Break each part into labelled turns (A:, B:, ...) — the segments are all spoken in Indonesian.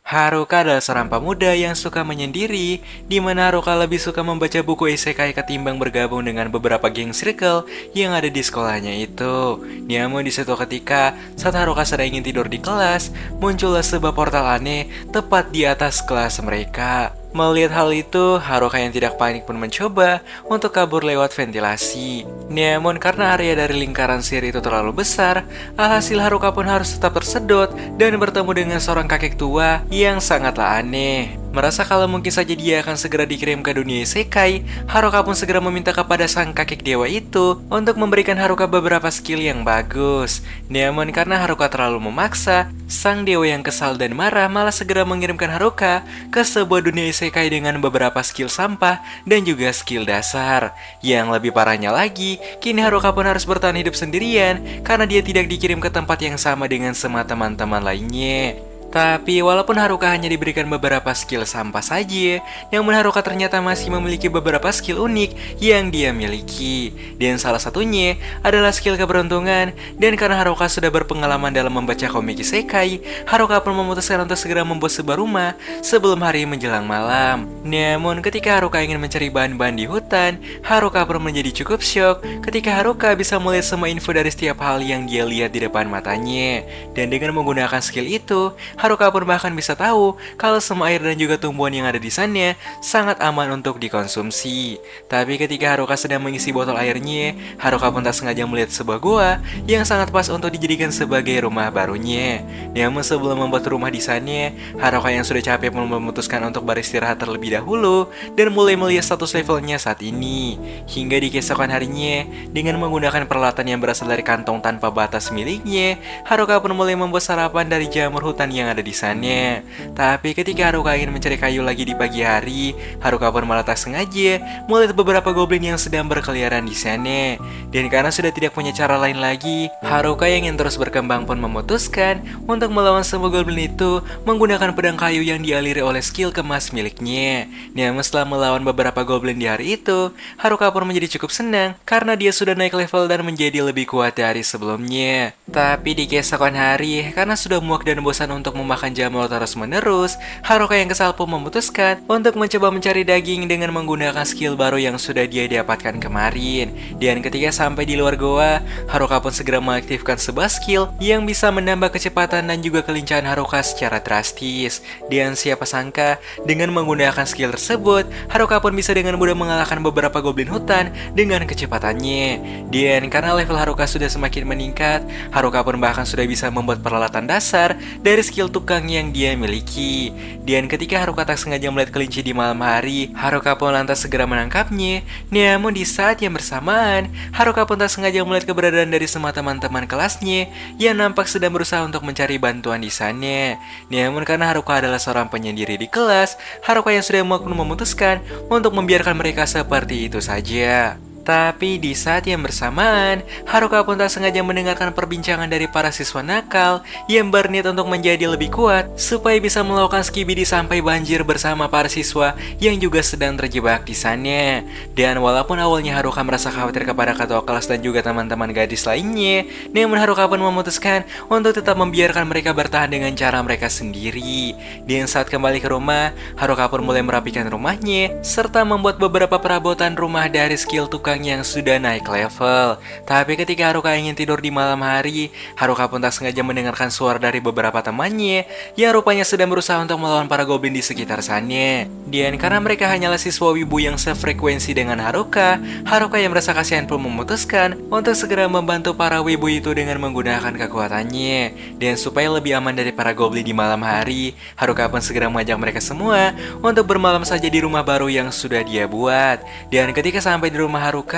A: Haruka adalah seorang pemuda yang suka menyendiri, di mana Haruka lebih suka membaca buku isekai ketimbang bergabung dengan beberapa geng circle yang ada di sekolahnya itu. Namun di suatu ketika, saat Haruka sedang ingin tidur di kelas, muncullah sebuah portal aneh tepat di atas kelas mereka. Melihat hal itu, Haruka yang tidak panik pun mencoba untuk kabur lewat ventilasi. Namun karena area dari lingkaran sihir itu terlalu besar, alhasil Haruka pun harus tetap tersedot dan bertemu dengan seorang kakek tua yang sangatlah aneh. Merasa kalau mungkin saja dia akan segera dikirim ke dunia isekai, Haruka pun segera meminta kepada sang kakek dewa itu untuk memberikan Haruka beberapa skill yang bagus. Namun karena Haruka terlalu memaksa, sang dewa yang kesal dan marah malah segera mengirimkan Haruka ke sebuah dunia isekai dengan beberapa skill sampah dan juga skill dasar. Yang lebih parahnya lagi, kini Haruka pun harus bertahan hidup sendirian karena dia tidak dikirim ke tempat yang sama dengan semua teman-teman lainnya. Tapi walaupun Haruka hanya diberikan beberapa skill sampah saja, namun Haruka ternyata masih memiliki beberapa skill unik yang dia miliki. Dan salah satunya adalah skill keberuntungan, dan karena Haruka sudah berpengalaman dalam membaca komik isekai, Haruka pun memutuskan untuk segera membuat sebuah rumah sebelum hari menjelang malam. Namun ketika Haruka ingin mencari bahan-bahan di hutan, Haruka pun menjadi cukup syok ketika Haruka bisa melihat semua info dari setiap hal yang dia lihat di depan matanya. Dan dengan menggunakan skill itu, Haruka pun bahkan bisa tahu kalau semua air dan juga tumbuhan yang ada di sana sangat aman untuk dikonsumsi. Tapi ketika Haruka sedang mengisi botol airnya, Haruka pun tak sengaja melihat sebuah gua yang sangat pas untuk dijadikan sebagai rumah barunya. Namun sebelum membuat rumah di sana, Haruka yang sudah capek pun memutuskan untuk beristirahat terlebih dahulu dan mulai melihat status levelnya saat ini. Hingga di keesokan harinya, dengan menggunakan peralatan yang berasal dari kantong tanpa batas miliknya, Haruka pun mulai membuat sarapan dari jamur hutan yang ada di sana. Tapi ketika Haruka ingin mencari kayu lagi di pagi hari, Haruka pun malah tak sengaja melihat beberapa goblin yang sedang berkeliaran di sana. Dan karena sudah tidak punya cara lain lagi, Haruka yang ingin terus berkembang pun memutuskan untuk melawan semua goblin itu menggunakan pedang kayu yang dialiri oleh skill kemas miliknya. Namun setelah melawan beberapa goblin di hari itu, Haruka pun menjadi cukup senang karena dia sudah naik level dan menjadi lebih kuat dari sebelumnya. Tapi di keesokan hari, karena sudah muak dan bosan untuk memakan jamur terus-menerus, Haruka yang kesal pun memutuskan untuk mencoba mencari daging dengan menggunakan skill baru yang sudah dia dapatkan kemarin. Dan ketika sampai di luar goa, Haruka pun segera mengaktifkan sebuah skill yang bisa menambah kecepatan dan juga kelincahan Haruka secara drastis. Dan siapa sangka, dengan menggunakan skill tersebut, Haruka pun bisa dengan mudah mengalahkan beberapa goblin hutan dengan kecepatannya. Dan karena level Haruka sudah semakin meningkat, Haruka pun bahkan sudah bisa membuat peralatan dasar dari skill tukang yang dia miliki. Dan ketika Haruka tak sengaja melihat kelinci di malam hari, Haruka pun lantas segera menangkapnya. Namun di saat yang bersamaan, Haruka pun tak sengaja melihat keberadaan dari semua teman-teman kelasnya yang nampak sedang berusaha untuk mencari bantuan di sana. Namun karena Haruka adalah seorang penyendiri di kelas, Haruka yang sudah muak pun memutuskan untuk membiarkan mereka seperti itu saja. Tapi di saat yang bersamaan, Haruka pun tak sengaja mendengarkan perbincangan dari para siswa nakal yang berniat untuk menjadi lebih kuat supaya bisa melakukan skibidi sampai banjir bersama para siswa yang juga sedang terjebak di sana. Dan walaupun awalnya Haruka merasa khawatir kepada ketua kelas dan juga teman-teman gadis lainnya, namun Haruka pun memutuskan untuk tetap membiarkan mereka bertahan dengan cara mereka sendiri. Dan saat kembali ke rumah, Haruka pun mulai merapikan rumahnya serta membuat beberapa perabotan rumah dari skill tukang yang sudah naik level. Tapi ketika Haruka ingin tidur di malam hari, Haruka pun tak sengaja mendengarkan suara dari beberapa temannya yang rupanya sedang berusaha untuk melawan para goblin di sekitar sana. Dan karena mereka hanyalah siswa wibu yang sefrekuensi dengan Haruka, Haruka yang merasa kasihan pun memutuskan untuk segera membantu para wibu itu dengan menggunakan kekuatannya. Dan supaya lebih aman dari para goblin di malam hari, Haruka pun segera mengajak mereka semua untuk bermalam saja di rumah baru yang sudah dia buat. Dan ketika sampai di rumah Haruka,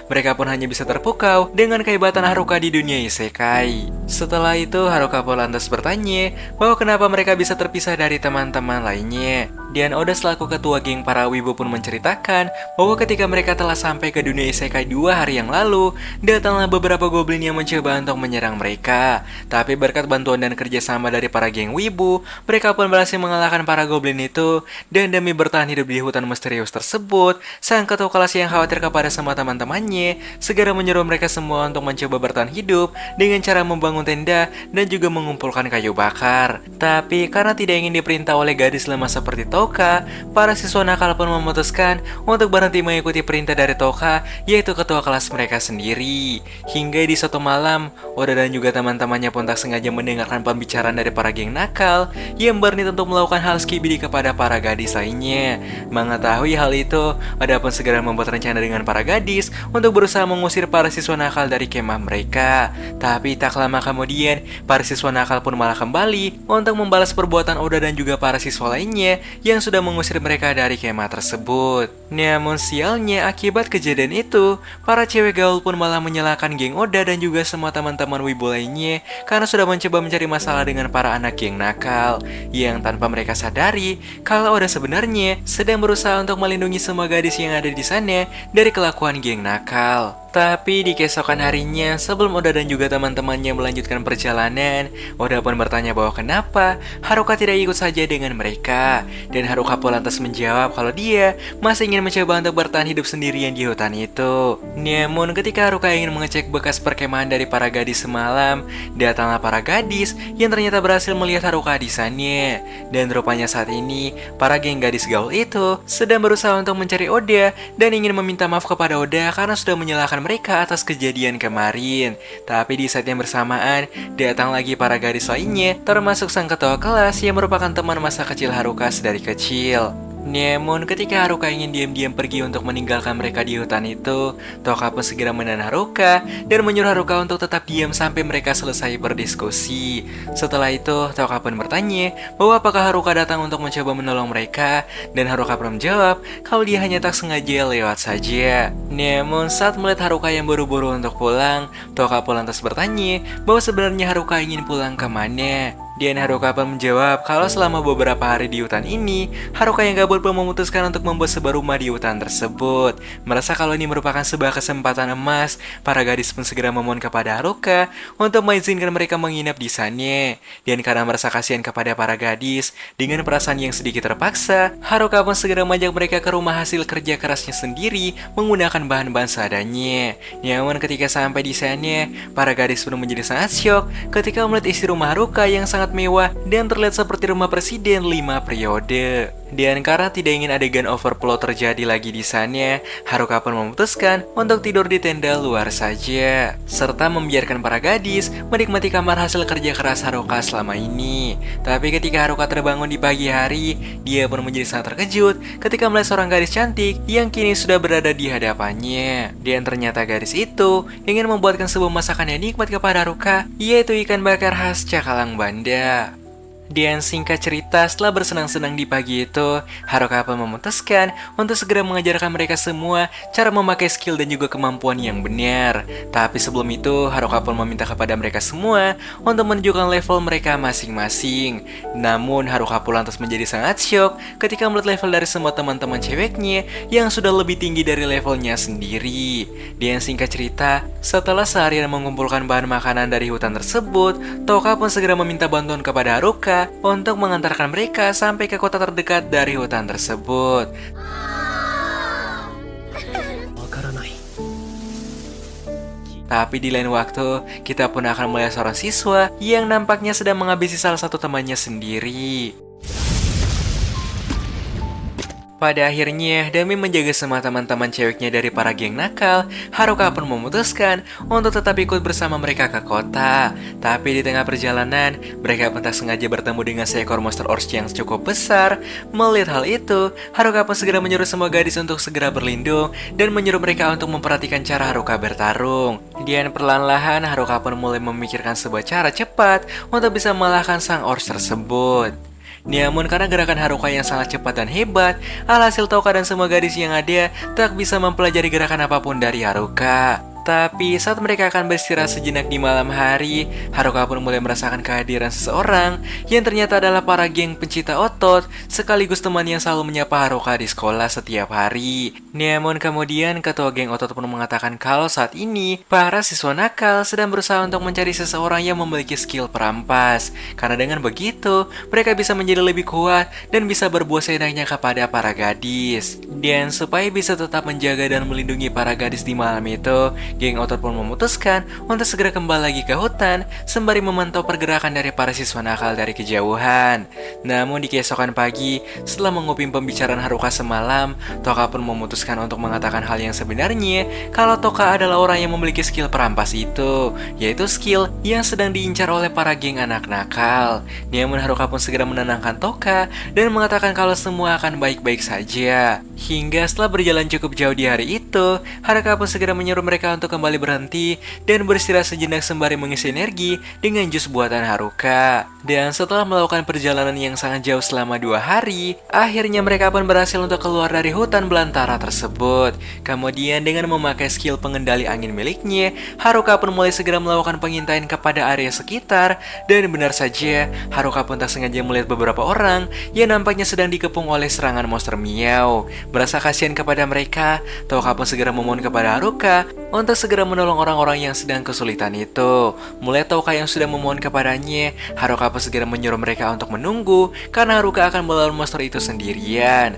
A: mereka pun hanya bisa terpukau dengan kehebatan Haruka di dunia isekai. Setelah itu, Haruka pun lantas bertanya bahwa kenapa mereka bisa terpisah dari teman-teman lainnya. Dan Oda selaku ketua geng para wibu pun menceritakan bahwa ketika mereka telah sampai ke dunia isekai 2 hari yang lalu, datanglah beberapa goblin yang mencoba untuk menyerang mereka. Tapi berkat bantuan dan kerjasama dari para geng wibu, mereka pun berhasil mengalahkan para goblin itu. Dan demi bertahan hidup di hutan misterius tersebut, sang ketua kelas yang khawatir kepada semua teman-temannya segera menyuruh mereka semua untuk mencoba bertahan hidup dengan cara membangun tenda dan juga mengumpulkan kayu bakar. Tapi karena tidak ingin diperintah oleh gadis lemah seperti Toka, para siswa nakal pun memutuskan untuk berhenti mengikuti perintah dari Toka, yaitu ketua kelas mereka sendiri. Hingga di suatu malam, Oda dan juga teman-temannya pun tak sengaja mendengarkan pembicaraan dari para geng nakal yang berniat untuk melakukan hal skibidi kepada para gadis lainnya. Mengetahui hal itu, Oda pun segera membuat rencana dengan para gadis untuk berusaha mengusir para siswa nakal dari kemah mereka. Tapi tak lama kemudian, para siswa nakal pun malah kembali untuk membalas perbuatan Oda dan juga para siswa lainnya yang sudah mengusir mereka dari kemah tersebut. Namun sialnya, akibat kejadian itu, para cewek gaul pun malah menyalahkan geng Oda dan juga semua teman-teman wibu lainnya karena sudah mencoba mencari masalah dengan para anak geng nakal, yang tanpa mereka sadari kalau Oda sebenarnya sedang berusaha untuk melindungi semua gadis yang ada di sana dari kelakuan geng nakal. Tapi di keesokan harinya, sebelum Oda dan juga teman-temannya melanjutkan perjalanan, Oda pun bertanya bahwa kenapa Haruka tidak ikut saja dengan mereka. Dan Haruka pun lantas menjawab kalau dia masih ingin mencoba untuk bertahan hidup sendirian di hutan itu. Namun ketika Haruka ingin mengecek bekas perkemahan dari para gadis semalam, datanglah para gadis yang ternyata berhasil melihat Haruka di sana. Dan rupanya saat ini, para geng gadis gaul itu sedang berusaha untuk mencari Oda dan ingin meminta maaf kepada Oda karena sudah menyalahkan mereka atas kejadian kemarin. Tapi di saat yang bersamaan, datang lagi para gadis lainnya, termasuk sang ketua kelas yang merupakan teman masa kecil Haruka sedari kecil. Namun ketika Haruka ingin diam-diam pergi untuk meninggalkan mereka di hutan itu, Toka pun segera menahan Haruka dan menyuruh Haruka untuk tetap diam sampai mereka selesai berdiskusi. Setelah itu, Toka pun bertanya bahwa apakah Haruka datang untuk mencoba menolong mereka, dan Haruka pun menjawab kalau dia hanya tak sengaja lewat saja. Namun saat melihat Haruka yang buru-buru untuk pulang, Toka pun lantas bertanya bahwa sebenarnya Haruka ingin pulang kemana. Dan Haruka pun menjawab kalau selama beberapa hari di hutan ini, Haruka yang gabut pun memutuskan untuk membuat sebuah rumah di hutan tersebut. Merasa kalau ini merupakan sebuah kesempatan emas, para gadis pun segera memohon kepada Haruka untuk mengizinkan mereka menginap di sana. Dan karena merasa kasihan kepada para gadis, dengan perasaan yang sedikit terpaksa, Haruka pun segera mengajak mereka ke rumah hasil kerja kerasnya sendiri menggunakan bahan-bahan seadanya. Namun ketika sampai di sana, para gadis pun menjadi sangat syok ketika melihat isi rumah Haruka yang sangat mewah dan terlihat seperti rumah presiden 5 periode. Dan karena tidak ingin adegan overflow terjadi lagi di sana, Haruka pun memutuskan untuk tidur di tenda luar saja, serta membiarkan para gadis menikmati kamar hasil kerja keras Haruka selama ini. Tapi ketika Haruka terbangun di pagi hari, dia pun menjadi sangat terkejut ketika melihat seorang gadis cantik yang kini sudah berada di hadapannya. Dan ternyata gadis itu ingin membuatkan sebuah masakan yang nikmat kepada Haruka, yaitu ikan bakar khas Cakalang Banda. Dan singkat cerita, setelah bersenang-senang di pagi itu, Haruka pun memutuskan untuk segera mengajarkan mereka semua cara memakai skill dan juga kemampuan yang benar. Tapi sebelum itu, Haruka pun meminta kepada mereka semua untuk menunjukkan level mereka masing-masing. Namun, Haruka pun lantas menjadi sangat syok ketika melihat level dari semua teman-teman ceweknya yang sudah lebih tinggi dari levelnya sendiri. Dan singkat cerita, setelah seharian mengumpulkan bahan makanan dari hutan tersebut, Toka pun segera meminta bantuan kepada Haruka untuk mengantarkan mereka sampai ke kota terdekat dari hutan tersebut. Tapi di lain waktu, kita pun akan melihat seorang siswa yang nampaknya sedang menghabisi salah satu temannya sendiri. Pada akhirnya, demi menjaga semua teman-teman ceweknya dari para geng nakal, Haruka pun memutuskan untuk tetap ikut bersama mereka ke kota. Tapi di tengah perjalanan, mereka pun tak sengaja bertemu dengan seekor monster ors yang cukup besar. Melihat hal itu, Haruka pun segera menyuruh semua gadis untuk segera berlindung dan menyuruh mereka untuk memperhatikan cara Haruka bertarung. Dan perlahan-lahan, Haruka pun mulai memikirkan sebuah cara cepat untuk bisa mengalahkan sang ors tersebut. Namun karena gerakan Haruka yang sangat cepat dan hebat, alhasil Toka dan semua gadis yang ada tak bisa mempelajari gerakan apapun dari Haruka. Tapi saat mereka akan beristirahat sejenak di malam hari, Haruka pun mulai merasakan kehadiran seseorang yang ternyata adalah para geng pencinta otot sekaligus teman yang selalu menyapa Haruka di sekolah setiap hari. Namun kemudian ketua geng otot pun mengatakan kalau saat ini para siswa nakal sedang berusaha untuk mencari seseorang yang memiliki skill perampas. Karena dengan begitu, mereka bisa menjadi lebih kuat dan bisa berbuat seenaknya kepada para gadis. Dan supaya bisa tetap menjaga dan melindungi para gadis di malam itu, geng otot pun memutuskan untuk segera kembali lagi ke hutan sembari memantau pergerakan dari para siswa nakal dari kejauhan. Namun di keesokan pagi, setelah menguping pembicaraan Haruka semalam, Toka pun memutuskan untuk mengatakan hal yang sebenarnya kalau Toka adalah orang yang memiliki skill perampas itu, yaitu skill yang sedang diincar oleh para geng anak nakal. Namun Haruka pun segera menenangkan Toka dan mengatakan kalau semua akan baik-baik saja. Hingga setelah berjalan cukup jauh di hari itu, Haruka pun segera menyuruh mereka untuk kembali berhenti dan beristirahat sejenak sembari mengisi energi dengan jus buatan Haruka. Dan setelah melakukan perjalanan yang sangat jauh selama 2 hari, akhirnya mereka pun berhasil untuk keluar dari hutan belantara tersebut. Kemudian dengan memakai skill pengendali angin miliknya, Haruka pun mulai segera melakukan pengintaian kepada area sekitar. Dan benar saja, Haruka pun tak sengaja melihat beberapa orang yang nampaknya sedang dikepung oleh serangan monster Miao. Merasa kasihan kepada mereka, Toka pun segera memohon kepada Haruka untuk segera menolong orang-orang yang sedang kesulitan itu. Mulai Toka yang sudah memohon kepadanya, Haruka pun segera menyuruh mereka untuk menunggu karena Haruka akan melawan monster itu sendirian.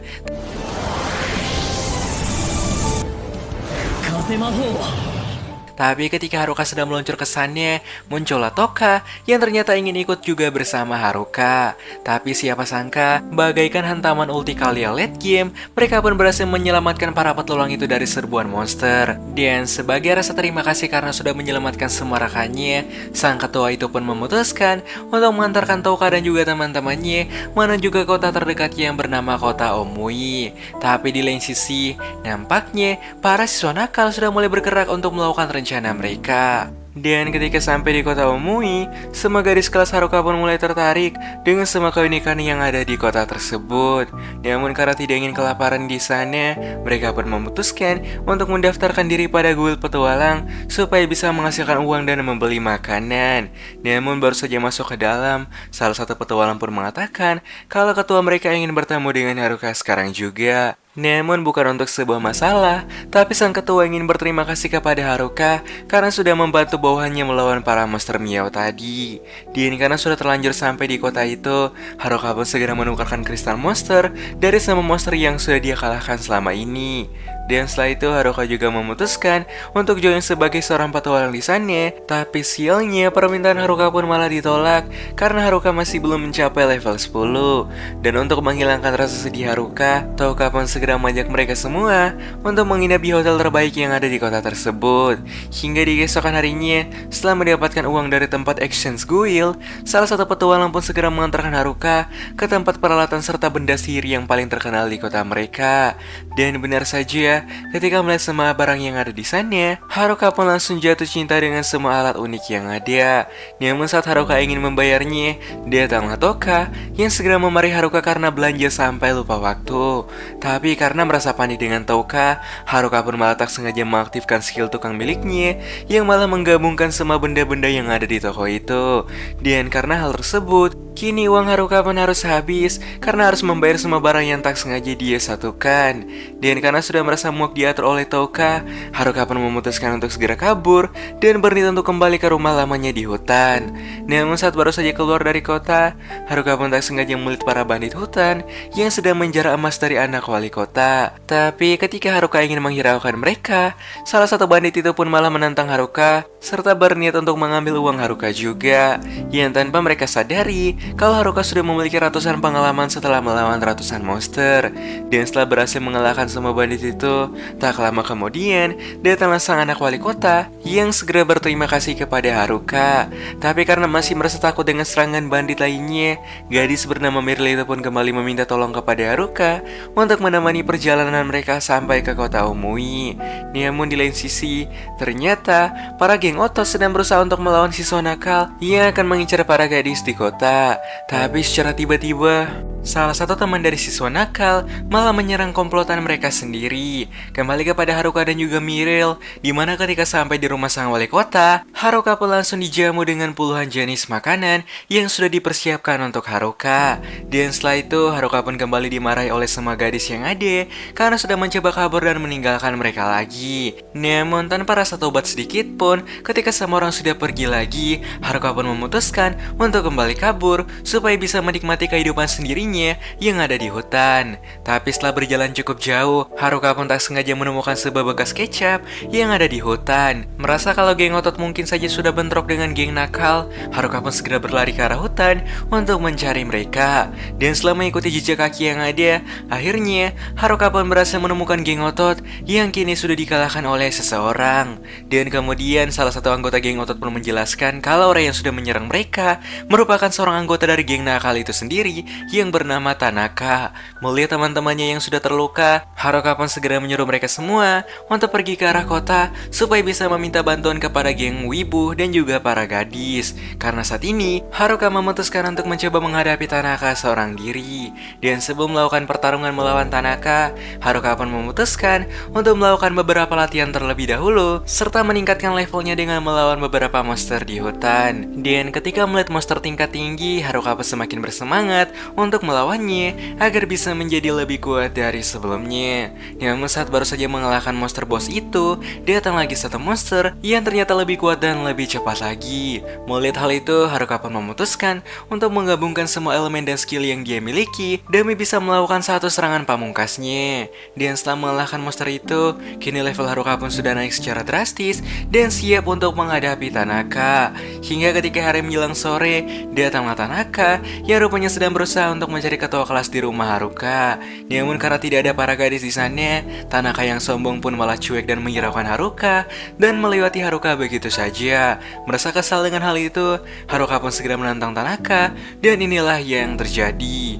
A: Tapi ketika Haruka sedang meluncur ke sana, muncullah Toka yang ternyata ingin ikut juga bersama Haruka. Tapi siapa sangka, bagaikan hantaman ulti kalian late game, mereka pun berhasil menyelamatkan para petualang itu dari serbuan monster. Dan sebagai rasa terima kasih karena sudah menyelamatkan semua rekannya, sang ketua itu pun memutuskan untuk mengantarkan Toka dan juga teman-temannya menuju ke kota terdekat yang bernama kota Omui. Tapi di lain sisi, nampaknya para siswa nakal sudah mulai bergerak untuk melakukan rencana mereka. Dan ketika sampai di kota Omui, semua gadis kelas Haruka pun mulai tertarik dengan semua keunikan yang ada di kota tersebut. Namun karena tidak ingin kelaparan di sana, mereka pun memutuskan untuk mendaftarkan diri pada guild petualang supaya bisa menghasilkan uang dan membeli makanan. Namun baru saja masuk ke dalam, salah satu petualang pun mengatakan kalau ketua mereka ingin bertemu dengan Haruka sekarang juga. Namun bukan untuk sebuah masalah, tapi sang ketua ingin berterima kasih kepada Haruka karena sudah membantu bawahannya melawan para monster Miao tadi. Dan karena sudah terlanjur sampai di kota itu, Haruka pun segera menukarkan kristal monster dari semua monster yang sudah dia kalahkan selama ini. Dan setelah itu Haruka juga memutuskan untuk join sebagai seorang petualang di sana. Tapi sialnya permintaan Haruka pun malah ditolak karena Haruka masih belum mencapai level 10. Dan untuk menghilangkan rasa sedih Haruka, Toka pun segera mengajak mereka semua untuk menginap di hotel terbaik yang ada di kota tersebut. Hingga di keesokan harinya, setelah mendapatkan uang dari tempat exchange guild, salah satu petualang pun segera mengantarkan Haruka ke tempat peralatan serta benda sihir yang paling terkenal di kota mereka. Dan benar saja, ketika melihat semua barang yang ada di sana, Haruka pun langsung jatuh cinta dengan semua alat unik yang ada. Namun saat Haruka ingin membayarnya, datanglah Toka yang segera memarahi Haruka karena belanja sampai lupa waktu. Tapi karena merasa panik dengan Toka, Haruka pun malah tak sengaja mengaktifkan skill tukang miliknya yang malah menggabungkan semua benda-benda yang ada di toko itu. Dan karena hal tersebut, kini uang Haruka pun harus habis karena harus membayar semua barang yang tak sengaja dia satukan. Dan karena sudah merasa muak diatur oleh Toka, Haruka pun memutuskan untuk segera kabur dan berniat untuk kembali ke rumah lamanya di hutan. Namun saat baru saja keluar dari kota, Haruka pun tak sengaja melihat para bandit hutan yang sedang menjarah emas dari anak wali kota. Tapi ketika Haruka ingin menghiraukan mereka, salah satu bandit itu pun malah menantang Haruka serta berniat untuk mengambil uang Haruka juga. Yang tanpa mereka sadari kalau Haruka sudah memiliki ratusan pengalaman setelah melawan ratusan monster. Dan setelah berhasil mengalahkan semua bandit itu, tak lama kemudian datanglah sang anak wali kota yang segera berterima kasih kepada Haruka. Tapi karena masih merasa takut dengan serangan bandit lainnya, gadis bernama Mirle itu pun kembali meminta tolong kepada Haruka untuk menemani perjalanan mereka sampai ke kota Omui. Namun di lain sisi, ternyata para geng otot sedang berusaha untuk melawan siswa nakal yang akan mengincar para gadis di kota. Tapi secara tiba-tiba, Salah satu teman dari siswa nakal malah menyerang komplotan mereka sendiri. Kembali kepada Haruka dan juga Mirel, di mana ketika sampai di rumah sang wali kota, Haruka pun langsung dijamu dengan puluhan jenis makanan yang sudah dipersiapkan untuk Haruka. Dan setelah itu, Haruka pun kembali dimarahi oleh semua gadis yang ada karena sudah mencoba kabur dan meninggalkan mereka lagi. Namun tanpa rasa tobat sedikit pun, ketika semua orang sudah pergi lagi, Haruka pun memutuskan untuk kembali kabur supaya bisa menikmati kehidupan sendirinya yang ada di hutan. Tapi setelah berjalan cukup jauh, Haruka pun tak sengaja menemukan sebuah bekas kecap yang ada di hutan. Merasa kalau geng otot mungkin saja sudah bentrok dengan geng nakal, Haruka pun segera berlari ke arah hutan untuk mencari mereka. Dan setelah mengikuti jejak kaki yang ada, akhirnya Haruka pun berhasil menemukan geng otot yang kini sudah dikalahkan oleh seseorang. Dan kemudian salah satu anggota geng otot pun menjelaskan kalau orang yang sudah menyerang mereka merupakan seorang anggota dari geng nakal itu sendiri yang bernama Tanaka. Melihat teman-temannya yang sudah terluka, Haruka pun segera menyuruh mereka semua untuk pergi ke arah kota supaya bisa meminta bantuan kepada geng wibu dan juga para gadis. Karena saat ini, Haruka memutuskan untuk mencoba menghadapi Tanaka seorang diri. Dan sebelum melakukan pertarungan melawan Tanaka, Haruka pun memutuskan untuk melakukan beberapa latihan terlebih dahulu, serta meningkatkan levelnya dengan melawan beberapa monster di hutan. Dan ketika melihat monster tingkat tinggi, Haruka pun semakin bersemangat untuk melawannya agar bisa menjadi lebih kuat dari sebelumnya. Namun saat baru saja mengalahkan monster boss itu, datang lagi satu monster yang ternyata lebih kuat dan lebih cepat lagi. Melihat hal itu, Haruka pun memutuskan untuk menggabungkan semua elemen dan skill yang dia miliki demi bisa melakukan satu serangan pamungkasnya. Dan setelah mengalahkan monster itu, kini level Haruka pun sudah naik secara drastis dan siap untuk menghadapi Tanaka. Hingga ketika hari menjelang sore, datanglah Tanaka yang rupanya sedang berusaha untuk mencari ketua kelas di rumah Haruka. Namun karena tidak ada para gadis di sana, Tanaka yang sombong pun malah cuek dan menghiraukan Haruka dan melewati Haruka begitu saja. Merasa kesal dengan hal itu, Haruka pun segera menantang Tanaka dan inilah yang terjadi.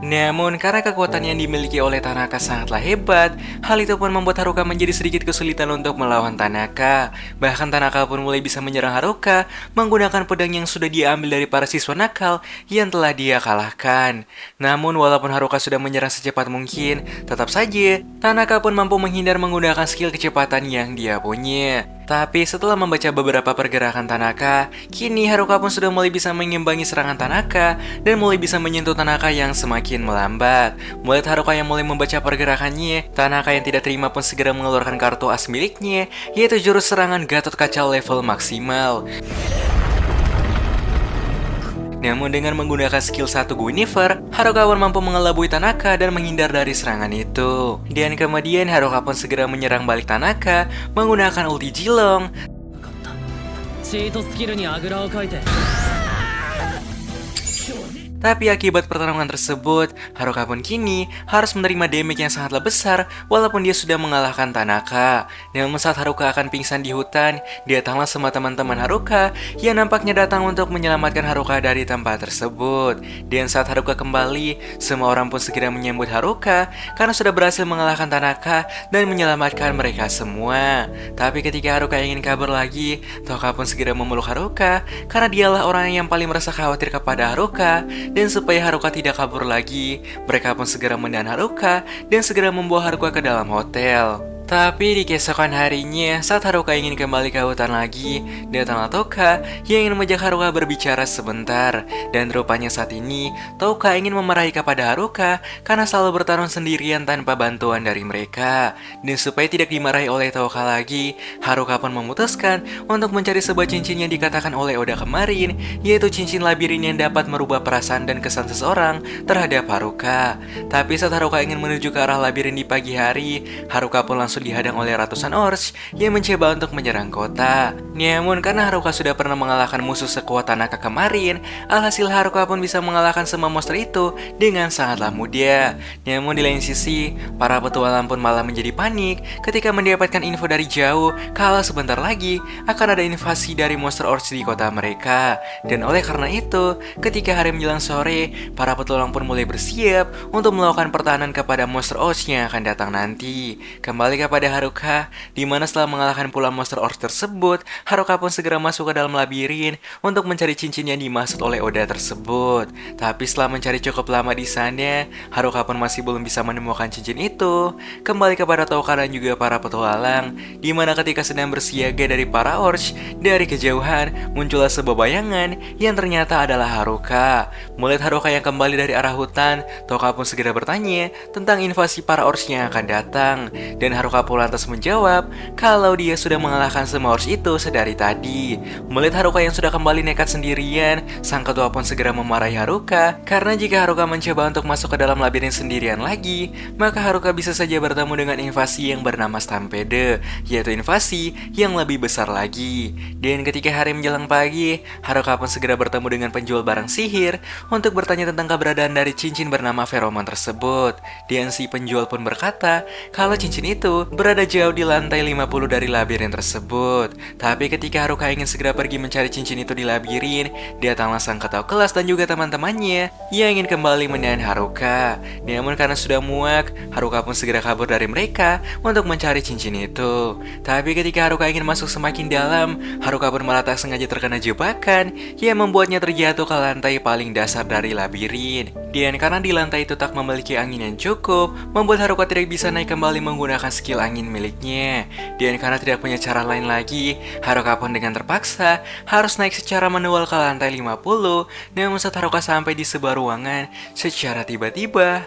A: Namun karena kekuatan yang dimiliki oleh Tanaka sangatlah hebat, hal itu pun membuat Haruka menjadi sedikit kesulitan untuk melawan Tanaka. Bahkan Tanaka pun mulai bisa menyerang Haruka menggunakan pedang yang sudah diambil dari para siswa nakal yang telah dia kalahkan. Namun walaupun Haruka sudah menyerang secepat mungkin, tetap saja Tanaka pun mampu menghindar menggunakan skill kecepatan yang dia punya. Tapi setelah membaca beberapa pergerakan Tanaka, kini Haruka pun sudah mulai bisa mengimbangi serangan Tanaka dan mulai bisa menyentuh Tanaka yang semakin melambat. Melihat Haruka yang mulai membaca pergerakannya, Tanaka yang tidak terima pun segera mengeluarkan kartu as miliknya, yaitu jurus serangan Gatot Kaca level maksimal. Namun dengan menggunakan skill 1 Guinevere, Haruka pun mampu mengelabui Tanaka dan menghindar dari serangan itu. Dan kemudian Haruka pun segera menyerang balik Tanaka menggunakan ulti Jilong. Tapi akibat pertarungan tersebut, Haruka pun kini harus menerima damage yang sangatlah besar walaupun dia sudah mengalahkan Tanaka. Namun saat Haruka akan pingsan di hutan, datanglah semua teman-teman Haruka yang nampaknya datang untuk menyelamatkan Haruka dari tempat tersebut. Dan saat Haruka kembali, semua orang pun segera menyambut Haruka karena sudah berhasil mengalahkan Tanaka dan menyelamatkan mereka semua. Tapi ketika Haruka ingin kabur lagi, Toka pun segera memeluk Haruka karena dialah orang yang paling merasa khawatir kepada Haruka. Dan supaya Haruka tidak kabur lagi, mereka pun segera menahan Haruka dan segera membawa Haruka ke dalam hotel. Tapi di keesokan harinya, saat Haruka ingin kembali ke hutan lagi, datanglah Toka yang ingin mengajak Haruka berbicara sebentar. Dan rupanya saat ini, Toka ingin memarahi kepada Haruka karena selalu bertarung sendirian tanpa bantuan dari mereka. Dan supaya tidak dimarahi oleh Toka lagi, Haruka pun memutuskan untuk mencari sebuah cincin yang dikatakan oleh Oda kemarin, yaitu cincin labirin yang dapat merubah perasaan dan kesan seseorang terhadap Haruka. Tapi saat Haruka ingin menuju ke arah labirin di pagi hari, Haruka pun langsung dihadang oleh ratusan Orcs yang mencoba untuk menyerang kota. Namun karena Haruka sudah pernah mengalahkan musuh sekuat Tanaka kemarin, alhasil Haruka pun bisa mengalahkan semua monster itu dengan sangatlah mudah. Namun di lain sisi, para petualang pun malah menjadi panik ketika mendapatkan info dari jauh kalau sebentar lagi akan ada invasi dari monster Orcs di kota mereka. Dan oleh karena itu, ketika hari menjelang sore, para petualang pun mulai bersiap untuk melakukan pertahanan kepada monster Orcs yang akan datang nanti. Kembali kepada Haruka, di mana setelah mengalahkan puluhan monster orc tersebut, Haruka pun segera masuk ke dalam labirin untuk mencari cincin yang dimaksud oleh Oda tersebut. Tapi setelah mencari cukup lama di sana, Haruka pun masih belum bisa menemukan cincin itu. Kembali kepada Touka dan juga para petualang, di mana ketika sedang bersiaga dari para orc, dari kejauhan muncullah sebuah bayangan yang ternyata adalah Haruka. Melihat Haruka yang kembali dari arah hutan, Touka pun segera bertanya tentang invasi para orc yang akan datang. Dan Haruka pun lantas menjawab kalau dia sudah mengalahkan semua orc itu sedari tadi. Melihat Haruka yang sudah kembali nekat sendirian, sang ketua pun segera memarahi Haruka karena jika Haruka mencoba untuk masuk ke dalam labirin sendirian lagi, maka Haruka bisa saja bertemu dengan invasi yang bernama Stampede, yaitu invasi yang lebih besar lagi. Dan ketika hari menjelang pagi, Haruka pun segera bertemu dengan penjual barang sihir untuk bertanya tentang keberadaan dari cincin bernama Feromon tersebut. Dan si penjual pun berkata kalau cincin itu berada jauh di lantai 50 dari labirin tersebut. Tapi ketika Haruka ingin segera pergi mencari cincin itu di labirin, datanglah sang ketua kelas dan juga teman-temannya yang ingin kembali menahan Haruka. Namun karena sudah muak, Haruka pun segera kabur dari mereka untuk mencari cincin itu. Tapi ketika Haruka ingin masuk semakin dalam, Haruka pun malah tak sengaja terkena jebakan yang membuatnya terjatuh ke lantai paling dasar dari labirin. Dan karena di lantai itu tak memiliki angin yang cukup, membuat Haruka tidak bisa naik kembali menggunakan skill angin miliknya. Dan karena tidak punya cara lain lagi, Haruka pun dengan terpaksa harus naik secara manual ke lantai 50. Namun saat Haruka sampai di sebuah ruangan, secara tiba-tiba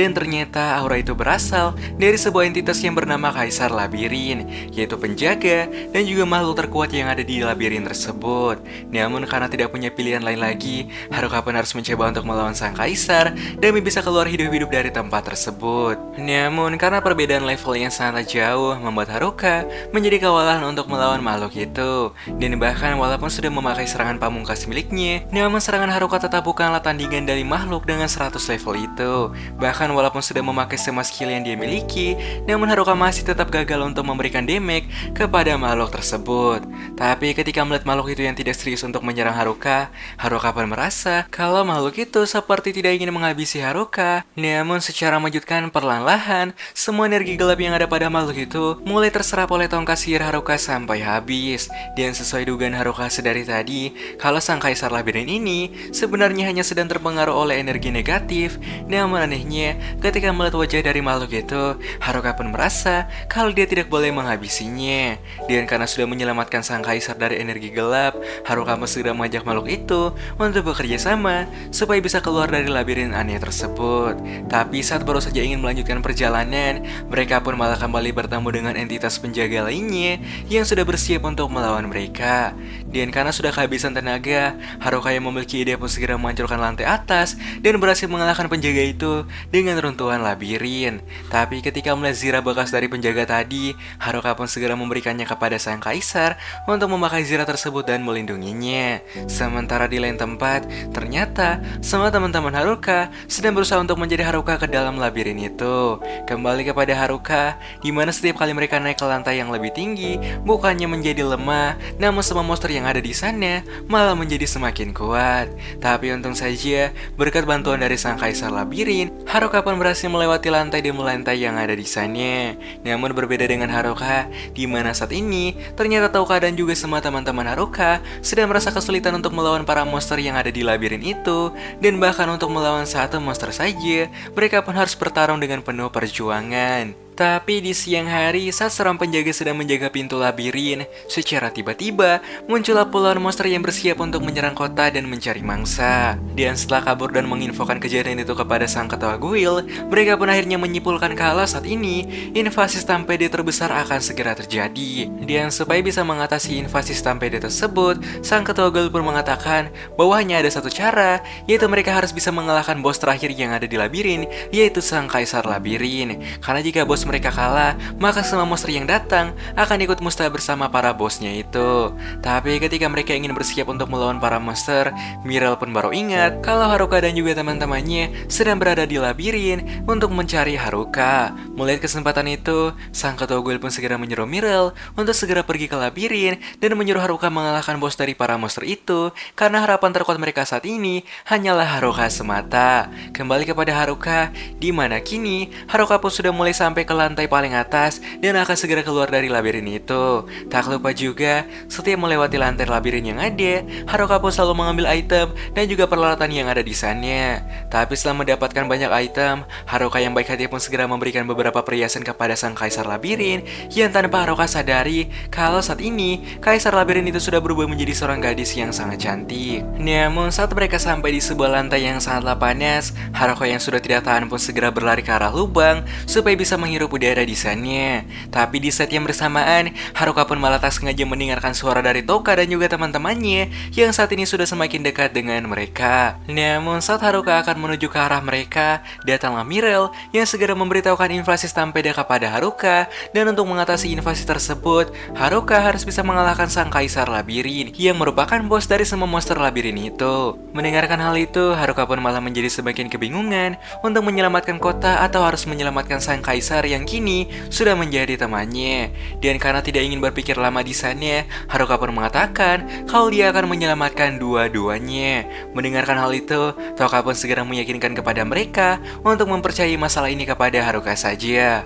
A: dan ternyata aura itu berasal dari sebuah entitas yang bernama Kaisar Labirin, yaitu penjaga dan juga makhluk terkuat yang ada di labirin tersebut. Namun karena tidak punya pilihan lain lagi, Haruka pun harus mencoba untuk melawan sang Kaisar demi bisa keluar hidup-hidup dari tempat tersebut. Namun karena perbedaan level yang sangat jauh, membuat Haruka menjadi kewalahan untuk melawan makhluk itu. Dan bahkan walaupun sudah memakai serangan pamungkas miliknya, namun serangan Haruka tetap bukanlah tandingan dari makhluk dengan 100 level itu. Bahkan walaupun sudah memakai semua skill yang dia miliki, namun Haruka masih tetap gagal untuk memberikan damage kepada makhluk tersebut. Tapi ketika melihat makhluk itu yang tidak serius untuk menyerang Haruka, Haruka pun merasa kalau makhluk itu seperti tidak ingin menghabisi Haruka. Namun secara mengejutkan, perlahan-lahan semua energi gelap yang ada pada makhluk itu mulai terserap oleh tongkat sihir Haruka sampai habis. Dan sesuai dugaan Haruka sedari tadi, kalau sang Kaisar Labirin ini sebenarnya hanya sedang terpengaruh oleh energi negatif. Namun anehnya, ketika melihat wajah dari makhluk itu, Haruka pun merasa kalau dia tidak boleh menghabisinya. Dan karena sudah menyelamatkan sang Kaisar dari energi gelap, Haruka pun segera mengajak makhluk itu untuk bekerja sama supaya bisa keluar dari labirin aneh tersebut. Tapi saat baru saja ingin melanjutkan perjalanan, mereka pun malah kembali bertemu dengan entitas penjaga lainnya yang sudah bersiap untuk melawan mereka. Dan karena sudah kehabisan tenaga, Haruka yang memiliki ide pun segera menghancurkan lantai atas dan berhasil mengalahkan penjaga itu dengan runtuhan labirin. Tapi ketika melihat zirah bekas dari penjaga tadi, Haruka pun segera memberikannya kepada sang Kaisar untuk memakai zirah tersebut dan melindunginya. Sementara di lain tempat, ternyata semua teman-teman Haruka sedang berusaha untuk menjadi Haruka ke dalam labirin itu. Kembali kepada Haruka, di mana setiap kali mereka naik ke lantai yang lebih tinggi, bukannya menjadi lemah, namun semua monster yang ada di sana malah menjadi semakin kuat. Tapi untung saja, berkat bantuan dari sang Kaisar Labirin, Haruka pun berhasil melewati lantai demi lantai yang ada di sana. Namun berbeda dengan Haruka, di mana saat ini ternyata Touka dan juga semua teman-teman Haruka sedang merasa kesulitan untuk melawan para monster yang ada di labirin itu. Dan bahkan untuk melawan satu monster saja, mereka pun harus bertarung dengan penuh perjuangan. Tapi di siang hari, saat seorang penjaga sedang menjaga pintu labirin, secara tiba-tiba muncullah puluhan monster yang bersiap untuk menyerang kota dan mencari mangsa. Dan setelah kabur dan menginfokan kejadian itu kepada sang ketua guild, mereka pun akhirnya menyimpulkan kalau saat ini invasi Stampede terbesar akan segera terjadi. Dan supaya bisa mengatasi invasi Stampede tersebut, sang ketua guild pun mengatakan bahwa hanya ada satu cara, yaitu mereka harus bisa mengalahkan bos terakhir yang ada di labirin, yaitu sang Kaisar Labirin. Karena jika bos mereka kalah, maka semua monster yang datang akan ikut musnah bersama para bosnya itu. Tapi ketika mereka ingin bersiap untuk melawan para monster, Mirel pun baru ingat kalau Haruka dan juga teman-temannya sedang berada di labirin untuk mencari Haruka. Melihat kesempatan itu, sang ketua guild pun segera menyuruh Mirel untuk segera pergi ke labirin dan menyuruh Haruka mengalahkan bos dari para monster itu, karena harapan terkuat mereka saat ini hanyalah Haruka semata. Kembali kepada Haruka, di mana kini Haruka pun sudah mulai sampai ke lantai paling atas dan akan segera keluar dari labirin itu. Tak lupa juga, setiap melewati lantai labirin yang ada, Haruka pun selalu mengambil item dan juga peralatan yang ada di sana. Tapi setelah mendapatkan banyak item, Haruka yang baik hati pun segera memberikan beberapa perhiasan kepada sang kaisar labirin, yang tanpa Haruka sadari kalau saat ini kaisar labirin itu sudah berubah menjadi seorang gadis yang sangat cantik. Namun saat mereka sampai di sebuah lantai yang sangatlah panas, Haruka yang sudah tidak tahan pun segera berlari ke arah lubang supaya bisa menghirup udara di sana. Tapi di saat yang bersamaan, Haruka pun malah tak sengaja mendengarkan suara dari Toka dan juga teman-temannya yang saat ini sudah semakin dekat dengan mereka. Namun saat Haruka akan menuju ke arah mereka, datanglah Mirel yang segera memberitahukan invasi Stampede kepada Haruka, dan untuk mengatasi invasi tersebut, Haruka harus bisa mengalahkan sang kaisar labirin yang merupakan bos dari semua monster labirin itu. Mendengarkan hal itu, Haruka pun malah menjadi semakin kebingungan untuk menyelamatkan kota atau harus menyelamatkan sang kaisar yang kini sudah menjadi temannya. Dan karena tidak ingin berpikir lama di sana, Haruka pun mengatakan kalau dia akan menyelamatkan dua-duanya. Mendengarkan hal itu, Toka pun segera meyakinkan kepada mereka untuk mempercayai masalah ini kepada Haruka saja.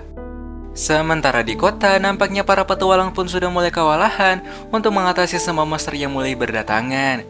A: Sementara di kota, nampaknya para petualang pun sudah mulai kewalahan untuk mengatasi semua monster yang mulai berdatangan.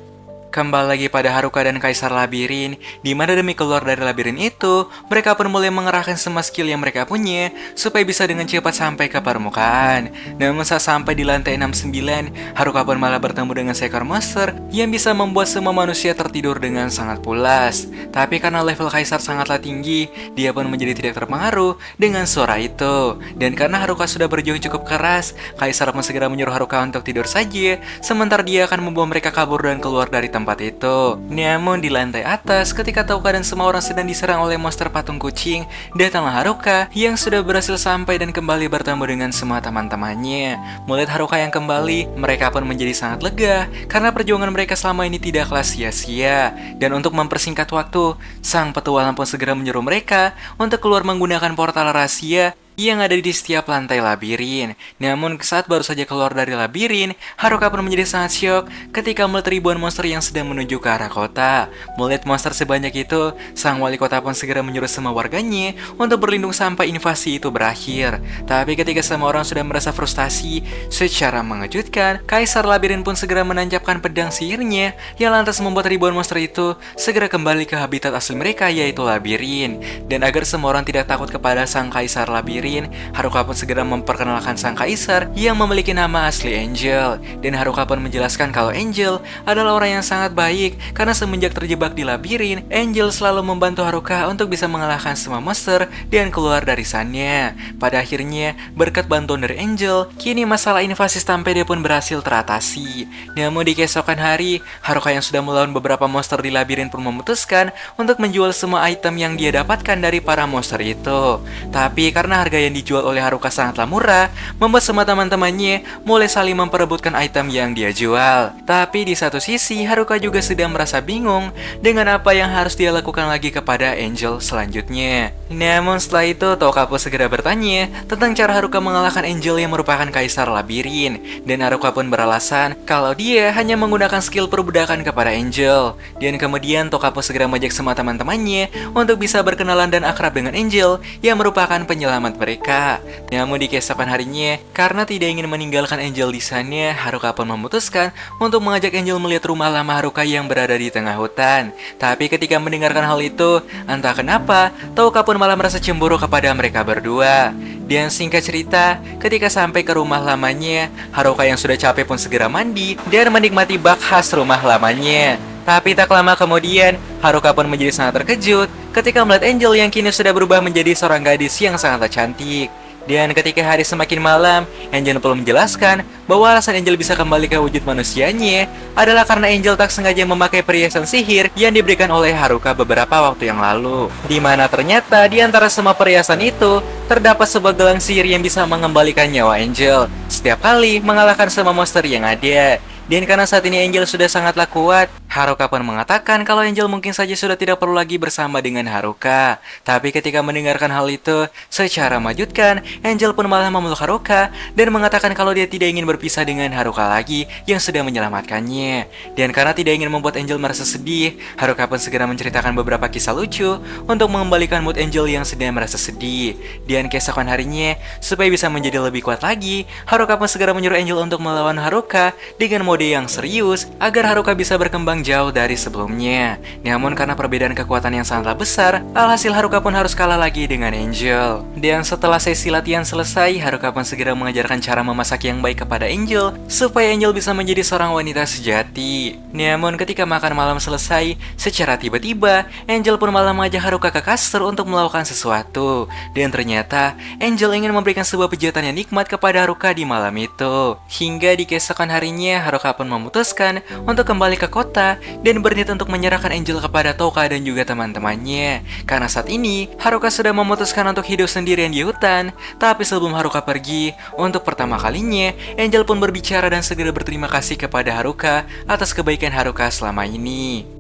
A: Kembali lagi pada Haruka dan Kaisar Labirin, di mana demi keluar dari labirin itu, mereka pun mulai mengerahkan semua skill yang mereka punya supaya bisa dengan cepat sampai ke permukaan. Namun saat sampai di lantai 69, Haruka pun malah bertemu dengan seekor monster yang bisa membuat semua manusia tertidur dengan sangat pulas. Tapi karena level Kaisar sangatlah tinggi, dia pun menjadi tidak terpengaruh dengan suara itu. Dan karena Haruka sudah berjuang cukup keras, Kaisar pun segera menyuruh Haruka untuk tidur saja, sementara dia akan membawa mereka kabur dan keluar dari tempat itu. Namun di lantai atas, ketika Toka dan semua orang sedang diserang oleh monster patung kucing, datanglah Haruka yang sudah berhasil sampai dan kembali bertemu dengan semua teman-temannya. Melihat Haruka yang kembali, mereka pun menjadi sangat lega karena perjuangan mereka selama ini tidaklah sia-sia. Dan untuk mempersingkat waktu, sang petualang pun segera menyuruh mereka untuk keluar menggunakan portal rahasia yang ada di setiap lantai labirin. Namun saat baru saja keluar dari labirin, Haruka pun menjadi sangat syok ketika melihat ribuan monster yang sedang menuju ke arah kota. Melihat monster sebanyak itu, sang wali kota pun segera menyuruh semua warganya untuk berlindung sampai invasi itu berakhir. Tapi ketika semua orang sudah merasa frustasi, secara mengejutkan, Kaisar Labirin pun segera menancapkan pedang sihirnya yang lantas membuat ribuan monster itu segera kembali ke habitat asli mereka, yaitu labirin. Dan agar semua orang tidak takut kepada sang Kaisar Labirin, Haruka pun segera memperkenalkan sang kaisar yang memiliki nama asli Angel. Dan Haruka pun menjelaskan kalau Angel adalah orang yang sangat baik karena semenjak terjebak di labirin, Angel selalu membantu Haruka untuk bisa mengalahkan semua monster dan keluar dari sana. Pada akhirnya, berkat bantuan dari Angel, kini masalah invasi Stampede pun berhasil teratasi. Namun di keesokan hari, Haruka yang sudah melawan beberapa monster di labirin pun memutuskan untuk menjual semua item yang dia dapatkan dari para monster itu. Tapi karena harga yang dijual oleh Haruka sangatlah murah, membuat semua teman-temannya mulai saling memperebutkan item yang dia jual. Tapi di satu sisi, Haruka juga sedang merasa bingung dengan apa yang harus dia lakukan lagi kepada Angel selanjutnya. Namun setelah itu, Toka pun segera bertanya tentang cara Haruka mengalahkan Angel yang merupakan kaisar labirin. Dan Haruka pun beralasan kalau dia hanya menggunakan skill perbudakan kepada Angel. Dan kemudian Toka pun segera mengajak semua teman-temannya untuk bisa berkenalan dan akrab dengan Angel yang merupakan penyelamat mereka. Namun di keesokan harinya, karena tidak ingin meninggalkan Angel di sana, Haruka pun memutuskan untuk mengajak Angel melihat rumah lama Haruka yang berada di tengah hutan. Tapi ketika mendengarkan hal itu, entah kenapa, Toka pun malah merasa cemburu kepada mereka berdua. Dan singkat cerita, ketika sampai ke rumah lamanya, Haruka yang sudah capek pun segera mandi dan menikmati bak khas rumah lamanya. Tapi tak lama kemudian, Haruka pun menjadi sangat terkejut ketika melihat Angel yang kini sudah berubah menjadi seorang gadis yang sangat cantik. Dan ketika hari semakin malam, Angel perlu menjelaskan bahwa alasan Angel bisa kembali ke wujud manusianya adalah karena Angel tak sengaja memakai perhiasan sihir yang diberikan oleh Haruka beberapa waktu yang lalu. Di mana ternyata di antara semua perhiasan itu, terdapat sebuah gelang sihir yang bisa mengembalikan nyawa Angel setiap kali mengalahkan semua monster yang ada. Dan karena saat ini Angel sudah sangatlah kuat, Haruka pun mengatakan kalau Angel mungkin saja sudah tidak perlu lagi bersama dengan Haruka. Tapi ketika mendengarkan hal itu, secara mengejutkan, Angel pun malah memeluk Haruka dan mengatakan kalau dia tidak ingin berpisah dengan Haruka lagi yang sudah menyelamatkannya. Dan karena tidak ingin membuat Angel merasa sedih, Haruka pun segera menceritakan beberapa kisah lucu untuk mengembalikan mood Angel yang sedang merasa sedih. Dan keesokan harinya, supaya bisa menjadi lebih kuat lagi, Haruka pun segera menyuruh Angel untuk melawan Haruka dengan mode yang serius agar Haruka bisa berkembang jauh dari sebelumnya. Namun karena perbedaan kekuatan yang sangatlah besar, alhasil Haruka pun harus kalah lagi dengan Angel. Dan setelah sesi latihan selesai, Haruka pun segera mengajarkan cara memasak yang baik kepada Angel supaya Angel bisa menjadi seorang wanita sejati. Namun ketika makan malam selesai, secara tiba-tiba Angel pun malah mengajak Haruka ke kasur untuk melakukan sesuatu. Dan ternyata Angel ingin memberikan sebuah pijatan yang nikmat kepada Haruka di malam itu. Hingga di keesokan harinya Haruka pun memutuskan untuk kembali ke kota dan berniat untuk menyerahkan Angel kepada Touka dan juga teman-temannya. Karena saat ini Haruka sudah memutuskan untuk hidup sendirian di hutan. Tapi sebelum Haruka pergi, untuk pertama kalinya Angel pun berbicara dan segera berterima kasih kepada Haruka atas kebaikan Haruka selama ini.